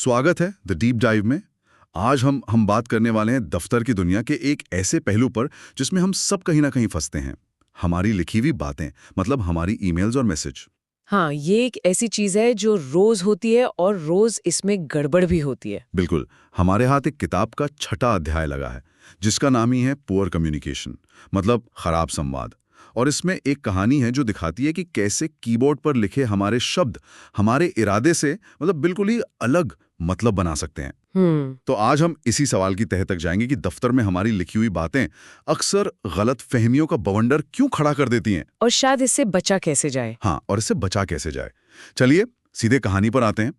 स्वागत है the deep dive में। आज हम बात करने वाले हैं दफ्तर की दुनिया के एक ऐसे पहलू पर जिसमें हम सब कहीं ना कहीं फंसते हैं। हमारी लिखी हुई बातें, मतलब हमारी ईमेल्स और मैसेज। हाँ, ये एक ऐसी चीज है जो रोज होती है और रोज इसमें गड़बड़ भी होती है। बिल्कुल। हमारे हाथ एक किताब का 6ठा अध्याय लगा है जिसका नाम ही है पुअर कम्युनिकेशन, मतलब खराब संवाद। और इसमें एक कहानी है जो दिखाती है कि कैसे कीबोर्ड पर लिखे हमारे शब्द हमारे इरादे से मतलब बिल्कुल ही अलग मतलब बना सकते हैं। तो आज हम इसी सवाल की तह तक जाएंगे कि दफ्तर में हमारी लिखी हुई बातें अक्सर गलत फहमियों का बवंडर क्यों खड़ा कर देती हैं, और शायद इससे बचा कैसे जाए। हाँ, और इससे बचा कैसे जाए। चलिए सीधे कहानी पर आते हैं।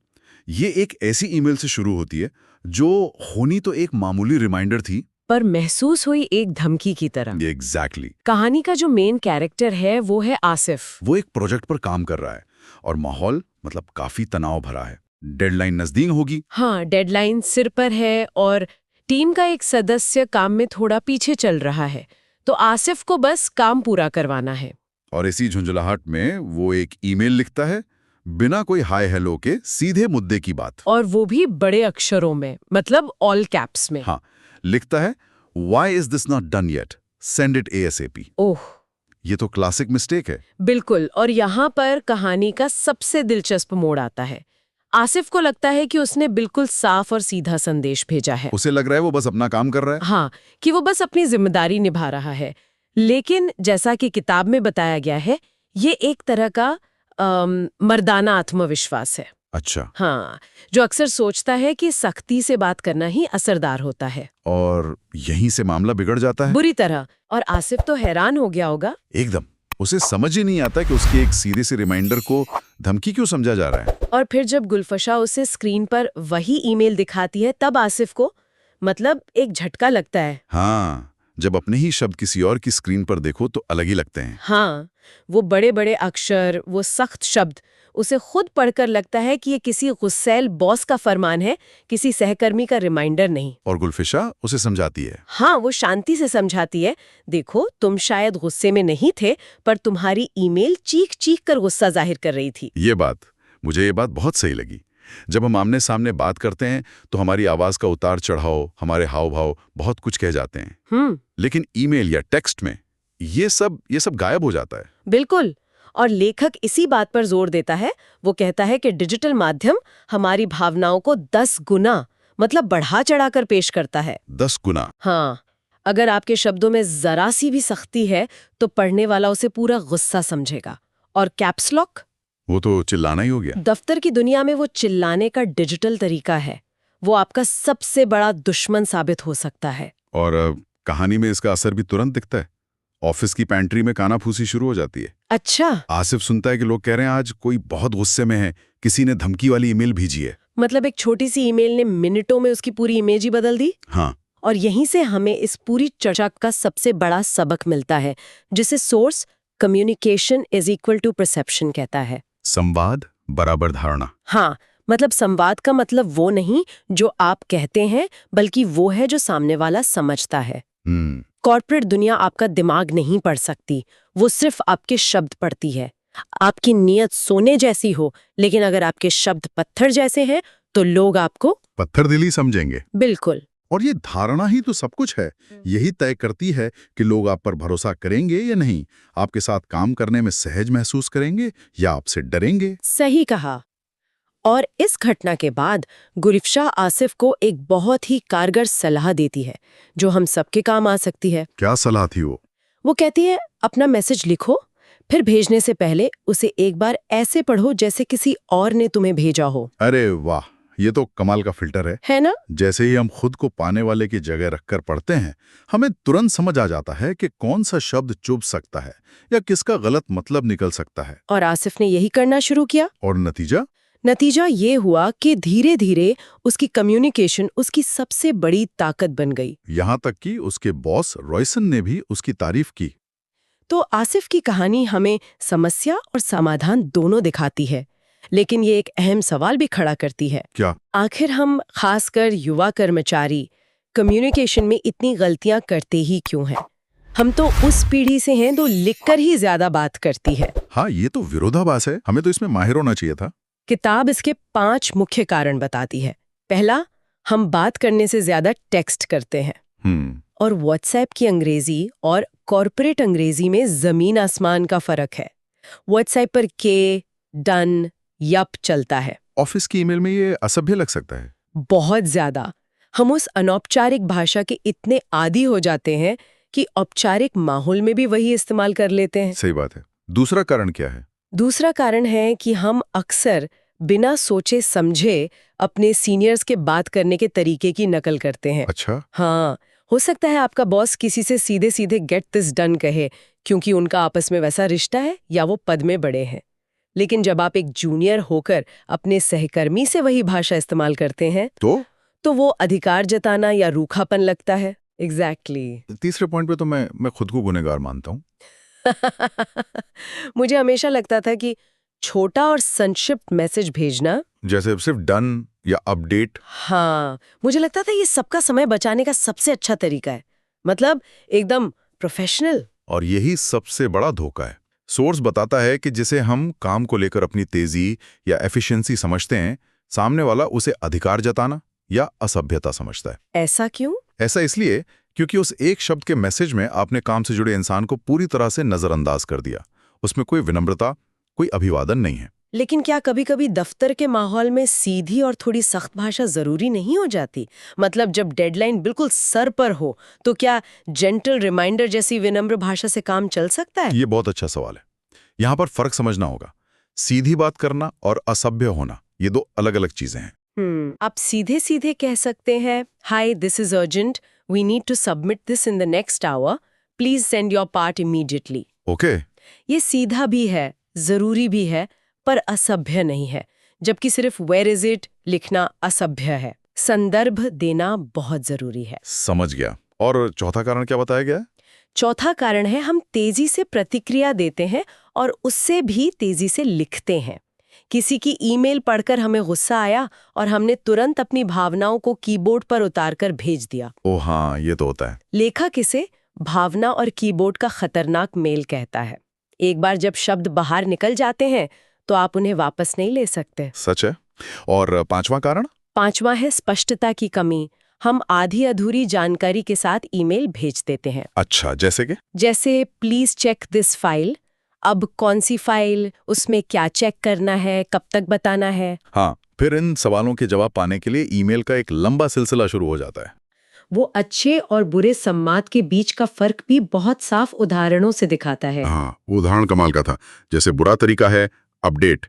ये एक ऐसी ईमेल से शुरू होती है जो होनी तो एक मामूली रिमाइंडर थी, पर महसूस हुई एक धमकी की तरह। एग्जैक्टली। कहानी का जो मेन कैरेक्टर है वो है आसिफ। वो एक प्रोजेक्ट पर काम कर रहा है और माहौल मतलब काफी तनाव भरा है। डेडलाइन नजदीक होगी। हाँ, डेडलाइन सिर पर है और टीम का एक सदस्य काम में थोड़ा पीछे चल रहा है, तो आसिफ को बस काम पूरा करवाना है। और इसी झुंझलाहट में वो एक ईमेल लिखता है, बिना कोई हाय हेलो के, सीधे मुद्दे की बात। और वो भी बड़े अक्षरों में, मतलब ऑल कैप्स में। हाँ, लिखता है, Why is this not done yet? Send it ASAP। ओह, ये तो क्लासिक मिस्टेक है। बिल्कुल। और यहाँ पर कहानी का सबसे दिलचस्प मोड़ आता है। आसिफ को लगता है कि उसने बिल्कुल साफ और सीधा संदेश भेजा है। उसे लग रहा है वो बस अपना काम कर रहा है। हाँ, कि वो बस अपनी जिम्मेदारी निभा रहा है। लेकिन जैसा कि किताब में बताया गया है, ये एक तरह का मर्दाना आत्मविश्वास है। अच्छा। हाँ, जो अक्सर सोचता है कि सख्ती से बात करना ही असरदार होता है। और यहीं से मामला बिगड़ जाता है बुरी तरह। और आसिफ तो हैरान हो गया होगा। एकदम। उसे समझ ही नहीं आता कि उसके एक सीधे से रिमाइंडर को धमकी क्यों समझा जा रहा है। और फिर जब गुलफशा उसे स्क्रीन पर वही ईमेल दिखाती है, तब आसिफ को मतलब एक झटका लगता है। हाँ, जब अपने ही शब्द किसी और की स्क्रीन पर देखो तो अलग ही लगते हैं। हाँ, वो बड़े बड़े अक्षर, वो सख्त शब्द, उसे खुद पढ़कर लगता है कि ये किसी गुस्सैल बॉस का फरमान है, किसी सहकर्मी का रिमाइंडर नहीं। और गुलफिशा उसे समझाती है। हाँ, वो शांति से समझाती है, देखो तुम शायद गुस्से में नहीं थे, पर तुम्हारी ईमेल चीख चीख कर गुस्सा जाहिर कर रही थी। मुझे ये बात बहुत सही लगी। जब हम आमने सामने बात करते हैं तो हमारी आवाज का उतार चढ़ाव, हमारे हाव भाव बहुत कुछ कह जाते हैं। लेकिन ईमेल या टेक्स्ट में ये सब गायब हो जाता है। बिल्कुल। और लेखक इसी बात पर जोर देता है। वो कहता है कि डिजिटल माध्यम हमारी भावनाओं को 10 गुना मतलब बढ़ा चढ़ाकर पेश करता है। 10 गुना। हाँ, अगर आपके शब्दों में जरा सी भी सख्ती है तो पढ़ने वाला उसे पूरा गुस्सा समझेगा। और कैप्स लॉक, वो तो चिल्लाना ही हो गया। दफ्तर की दुनिया में वो चिल्लाने का डिजिटल तरीका है। वो आपका सबसे बड़ा दुश्मन साबित हो सकता है। और कहानी में इसका असर भी तुरंत दिखता है। ऑफिस की पैंट्री में कानाफूसी शुरू हो जाती है। अच्छा। आसिफ सुनता है कि लोग कह रहे हैं आज कोई बहुत गुस्से में है, किसी ने धमकी वाली ईमेल भेजी है। मतलब एक छोटी सी ईमेल ने मिनटों में उसकी पूरी इमेज ही बदल दी। हाँ। और यहीं से हमें इस पूरी चर्चा का सबसे बड़ा सबक मिलता है, जिसे source communication is equal to perception कहता है। संवाद बराबर धारणा। हाँ, मतलब संवाद का मतलब वो नहीं जो आप कहते हैं, बल्कि वो है जो सामने वाला समझता है। कॉर्पोरेट दुनिया आपका दिमाग नहीं पढ़ सकती, वो सिर्फ आपके शब्द पढ़ती है। आपकी नीयत सोने जैसी हो, लेकिन अगर आपके शब्द पत्थर जैसे हैं तो लोग आपको पत्थर दिली समझेंगे। बिल्कुल। और ये धारणा ही तो सब कुछ है। यही तय करती है कि लोग आप पर भरोसा करेंगे या नहीं, आपके साथ काम करने में सहज महसूस करेंगे या आपसे डरेंगे। सही कहा। और इस घटना के बाद गुलफशा आसिफ को एक बहुत ही कारगर सलाह देती है जो हम सबके काम आ सकती है। क्या सलाह थी वो? वो कहती है, अपना मैसेज लिखो, फिर भेजने से पहले उसे एक बार ऐसे पढ़ो जैसे किसी और ने तुम्हें भेजा हो। अरे वाह, ये तो कमाल का फिल्टर है ना? जैसे ही हम खुद को पाने वाले की जगह रखकर पढ़ते हैं, हमें तुरंत समझ आ जाता है कि कौन सा शब्द चुभ सकता है या किसका गलत मतलब निकल सकता है। और आसिफ ने यही करना शुरू किया। और नतीजा ये हुआ कि धीरे धीरे उसकी कम्युनिकेशन उसकी सबसे बड़ी ताकत बन गई। यहाँ तक कि उसके बॉस रॉयसन ने भी उसकी तारीफ की। तो आसिफ की कहानी हमें समस्या और समाधान दोनों दिखाती है, लेकिन ये एक अहम सवाल भी खड़ा करती है। क्या? आखिर हम, खासकर युवा कर्मचारी, कम्युनिकेशन में इतनी गलतियां करते ही क्यों हैं? हम तो उस पीढ़ी से हैं जो लिखकर ही ज्यादा बात करती है। हाँ, ये तो विरोधाभास है। हमें तो इसमें माहिर होना चाहिए था। किताब इसके 5 मुख्य कारण बताती है। पहला, हम बात करने से ज्यादा टेक्स्ट करते हैं। और व्हाट्सएप की अंग्रेजी और कॉर्पोरेट अंग्रेजी में जमीन आसमान का फर्क है। व्हाट्सएप पर के, डन, यप चलता है। ऑफिस की ईमेल में ये असभ्य लग सकता है। बहुत ज्यादा। हम उस अनौपचारिक भाषा के इतने आदी हो जाते हैं कि औपचारिक माहौल में भी वही इस्तेमाल कर लेते हैं। सही बात है। दूसरा कारण क्या है? दूसरा कारण है कि हम अक्सर बिना सोचे समझे अपने सीनियर्स के बात करने के तरीके की नकल करते हैं। अच्छा। हाँ, हो सकता है आपका बॉस किसी से सीधे सीधे गेट दिस डन कहे क्योंकि उनका आपस में वैसा रिश्ता है या वो पद में बड़े हैं। लेकिन जब आप एक जूनियर होकर अपने सहकर्मी से वही भाषा इस्तेमाल करते हैं तो वो अधिकार जताना या रूखापन लगता है। एग्जैक्टली। तीसरे पॉइंट पे तो मैं खुद को गुनहगार मानता हूँ। मुझे हमेशा लगता था कि छोटा और संक्षिप्त मैसेज भेजना, जैसे सिर्फ डन या अपडेट, हाँ, मुझे लगता था ये सबका समय बचाने का सबसे अच्छा तरीका है। मतलब एकदम प्रोफेशनल। और यही सबसे बड़ा धोखा है। सोर्स बताता है कि जिसे हम काम को लेकर अपनी तेजी या एफिशिएंसी समझते हैं, सामने वाला उसे अधिकार जताना या असभ्यता समझता है। ऐसा क्यों? ऐसा इसलिए क्योंकि उस एक शब्द के मैसेज में आपने काम से जुड़े इंसान को पूरी तरह से नजरअंदाज कर दिया। उसमें कोई विनम्रता, कोई अभिवादन नहीं है। लेकिन क्या कभी-कभी दफ्तर के माहौल में सीधी और थोड़ी सख्त भाषा जरूरी नहीं हो जाती? मतलब जब डेडलाइन बिल्कुल सर पर हो तो क्या जेंटल रिमाइंडर जैसी विनम्र भाषा से काम चल सकता है? ये बहुत अच्छा सवाल है। यहाँ पर फर्क समझना होगा। सीधी बात करना और असभ्य होना, ये दो अलग अलग चीजें हैं। आप सीधे सीधे कह सकते हैं, hi this is urgent, we need to submit this in the next hour, please send your part immediately. Okay. ये सीधा भी है, जरूरी भी है, पर असभ्य नहीं है। जबकि सिर्फ वेयर इज इट लिखना असभ्य है। संदर्भ देना बहुत जरूरी है। समझ गया। और चौथा कारण क्या बताया गया? चौथा कारण है हम तेजी से प्रतिक्रिया देते हैं और उससे भी तेजी से लिखते हैं। किसी की ईमेल पढ़कर हमें गुस्सा आया और हमने तुरंत अपनी भावनाओं को कीबोर्ड पर उतारकर भेज दिया। ओ हाँ, ये तो होता है। लेखक इसे भावना और कीबोर्ड का खतरनाक मेल कहता है। एक बार जब शब्द बाहर निकल जाते हैं तो आप उन्हें वापस नहीं ले सकते। सच है। और पांचवा कारण? पांचवा है स्पष्टता की कमी। हम आधी अधूरी जानकारी के साथ ईमेल भेज देते हैं। अच्छा, जैसे कि? जैसे प्लीज चेक दिस फाइल। अब कौन सी फाइल, उसमें क्या चेक करना है, कब तक बताना है? हाँ, फिर इन सवालों के जवाब पाने के लिए ईमेल का एक लंबा सिलसिला शुरू हो जाता है। वो अच्छे और बुरे संवाद के बीच का फर्क भी बहुत साफ उदाहरणों से दिखाता है। हाँ, वो उदाहरण कमाल का था। जैसे बुरा तरीका है अपडेट,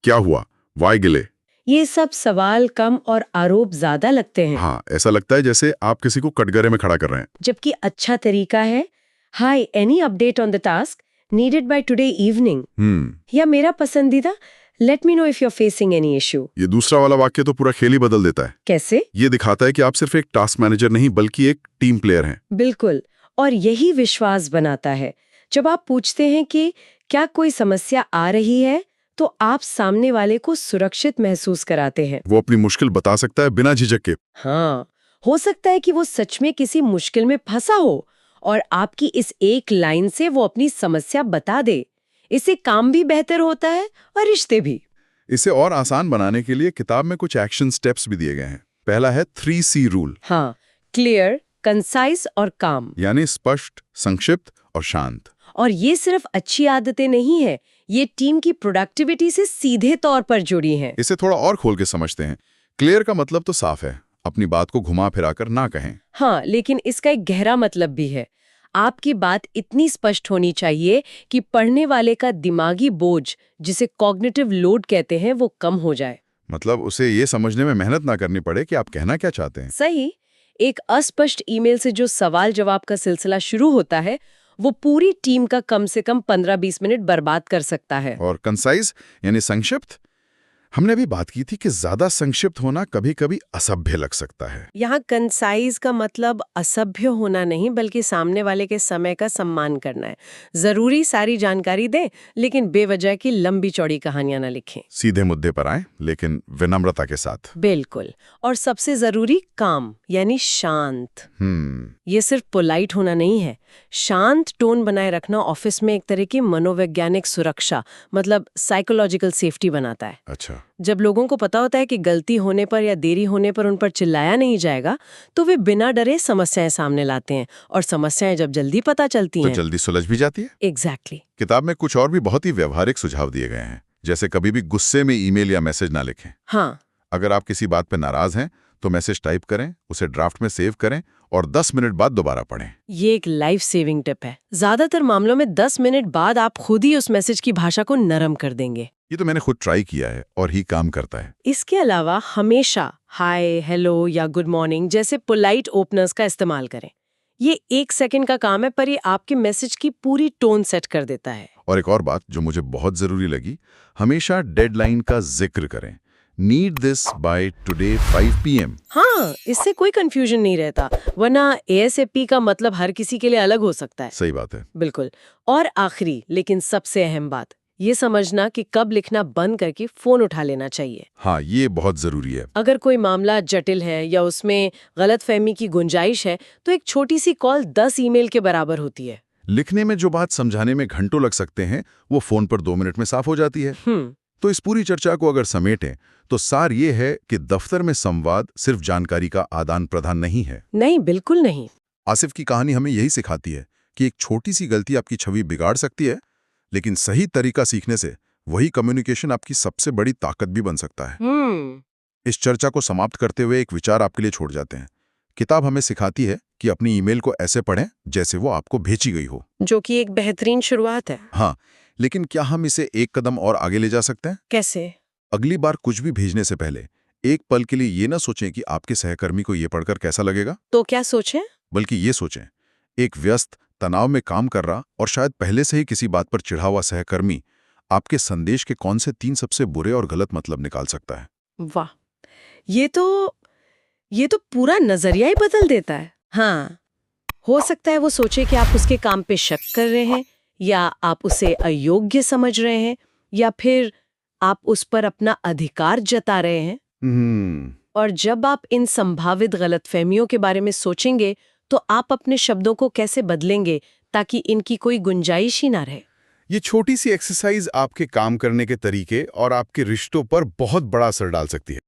क्या हुआ, वाई गिले। ये सब सवाल कम और आरोप ज्यादा लगते हैं। हाँ, ऐसा लगता है जैसे आप किसी को कटघरे में खड़ा कर रहे हैं। जबकि अच्छा तरीका है, hi any update on the task needed by today evening. या मेरा पसंदीदा, let me know if you are facing any issue. ये दूसरा वाला वाक्य तो पूरा खेल ही बदल देता है। कैसे? ये दिखाता है कि आप सिर्फ एक टास्क मैनेजर नहीं बल्कि एक टीम प्लेयर हैं। बिल्कुल। और यही विश्वास बनाता है। जब आप पूछते हैं कि क्या कोई समस्या आ रही है, तो आप सामने वाले को सुरक्षित महसूस कराते हैं। वो अपनी मुश्किल बता सकता है बिना झिझक के। हाँ, हो सकता है कि वो सच में किसी मुश्किल में फंसा हो और आपकी इस एक लाइन से वो अपनी समस्या बता दे। इससे काम भी बेहतर होता है और रिश्ते भी। इसे और आसान बनाने के लिए किताब में कुछ एक्शन स्टेप्स भी दिए गए हैं। पहला है 3C रूल। हाँ, क्लियर, कंसाइज और काम। यानी स्पष्ट, संक्षिप्त और शांत। और ये सिर्फ अच्छी आदतें नहीं है, ये टीम की प्रोडक्टिविटी से सीधे तौर पर जुड़ी हैं। इसे थोड़ा और खोल के समझते हैं। क्लियर का मतलब तो साफ है, अपनी बात को घुमा फिरा कर ना कहें। हाँ, लेकिन इसका एक गहरा मतलब भी है। आपकी बात इतनी स्पष्ट होनी चाहिए कि पढ़ने वाले का दिमागी बोझ, जिसे कॉग्निटिव लोड कहते हैं, वो कम हो जाए। मतलब उसे ये समझने में मेहनत ना करनी पड़े कि आप कहना क्या चाहते हैं। सही। एक अस्पष्ट ईमेल से जो सवाल जवाब का सिलसिला शुरू होता है, वो पूरी टीम का कम से कम 15-20 मिनट बर्बाद कर सकता है। और कंसाइज यानी संक्षिप्त, हमने अभी बात की थी कि ज्यादा संक्षिप्त होना कभी कभी असभ्य लग सकता है। यहाँ कंसाइज का मतलब असभ्य होना नहीं, बल्कि सामने वाले के समय का सम्मान करना है। जरूरी सारी जानकारी दें, लेकिन बेवजह की लंबी चौड़ी कहानियां ना लिखें। सीधे मुद्दे पर आए, लेकिन विनम्रता के साथ। बिल्कुल। और सबसे जरूरी, काम यानी शांत। ये सिर्फ पोलाइट होना नहीं है। शांत टोन बनाए रखना ऑफिस में एक तरह की मनोवैज्ञानिक सुरक्षा, मतलब साइकोलॉजिकल सेफ्टी बनाता है। अच्छा। अच्छा, जब लोगों को पता होता है कि गलती होने पर या देरी होने पर उन पर चिल्लाया नहीं जाएगा, तो वे बिना डरे समस्याएं सामने लाते हैं, और समस्याएं जब जल्दी पता चलती तो हैं। जल्दी सुलझ भी जाती है। एग्जैक्टली। किताब में कुछ और भी बहुत ही व्यवहारिक सुझाव दिए गए हैं, जैसे कभी भी गुस्से में ईमेल या मैसेज ना लिखें। हाँ, अगर आप किसी बात पर नाराज हैं तो मैसेज टाइप करें, उसे ड्राफ्ट में सेव करें और 10 मिनट बाद दोबारा पढ़ें। ये एक लाइफ सेविंग टिप है। ज्यादातर मामलों में 10 मिनट बाद आप खुद ही उस मैसेज की भाषा को नरम कर देंगे। ये तो मैंने खुद ट्राई किया है और ही काम करता है। इसके अलावा हमेशा हाय, हेलो या गुड मॉर्निंग जैसे पोलाइट ओपनर्स का इस्तेमाल करें। ये 1 सेकंड का काम है, पर ये आपके मैसेज की पूरी टोन सेट कर देता है। और एक और बात जो मुझे बहुत जरूरी लगी, हमेशा डेडलाइन का जिक्र करें। Need this by today 5 PM। हाँ, इससे कोई कंफ्यूजन नहीं रहता, वरना ASAP का मतलब हर किसी के लिए अलग हो सकता है। सही बात है। बिल्कुल। और आखिरी लेकिन सबसे अहम बात, ये समझना कि कब लिखना बंद करके फोन उठा लेना चाहिए। हाँ, ये बहुत जरूरी है। अगर कोई मामला जटिल है या उसमें गलतफहमी की गुंजाइश है, तो एक छोटी सी कॉल 10 ईमेल के बराबर होती है। लिखने में जो बात समझाने में घंटों लग सकते हैं, वो फोन पर 2 मिनट में साफ हो जाती है। तो इस पूरी चर्चा को अगर समेटें तो सार ये है कि दफ्तर में संवाद सिर्फ जानकारी का आदान प्रदान नहीं है। नहीं, बिल्कुल नहीं। आसिफ की कहानी हमें यही सिखाती है कि एक छोटी सी गलती आपकी छवि बिगाड़ सकती है, लेकिन सही तरीका सीखने से वही कम्युनिकेशन आपकी सबसे बड़ी ताकत भी बन सकता है। इस चर्चा को समाप्त करते हुए एक विचार आपके लिए छोड़ जाते हैं। किताब हमें सिखाती है कि अपनी ईमेल को ऐसे पढ़ें जैसे वो आपको भेजी गई हो, जो कि एक बेहतरीन शुरुआत है। हाँ, लेकिन क्या हम इसे एक कदम और आगे ले जा सकते हैं? कैसे? अगली बार कुछ भी भेजने से पहले एक पल के लिए ये ना सोचें कि आपके सहकर्मी को ये पढ़कर कैसा लगेगा, तो क्या सोचें? बल्कि ये सोचें, एक व्यस्त, तनाव में काम कर रहा और शायद पहले से ही किसी बात पर चिढ़ा हुआ सहकर्मी आपके संदेश के कौन से 3 सबसे बुरे और गलत मतलब निकाल सकता है। वाह, ये तो पूरा नजरिया ही बदल देता है। हाँ, हो सकता है वो सोचे कि आप उसके काम पे शक कर रहे हैं, या आप उसे अयोग्य समझ रहे हैं, या फिर आप उस पर अपना अधिकार जता रहे हैं। और जब आप इन संभावित गलतफहमियों के बारे में सोचेंगे, तो आप अपने शब्दों को कैसे बदलेंगे ताकि इनकी कोई गुंजाइश ही ना रहे। ये छोटी सी एक्सरसाइज आपके काम करने के तरीके और आपके रिश्तों पर बहुत बड़ा असर डाल सकती है।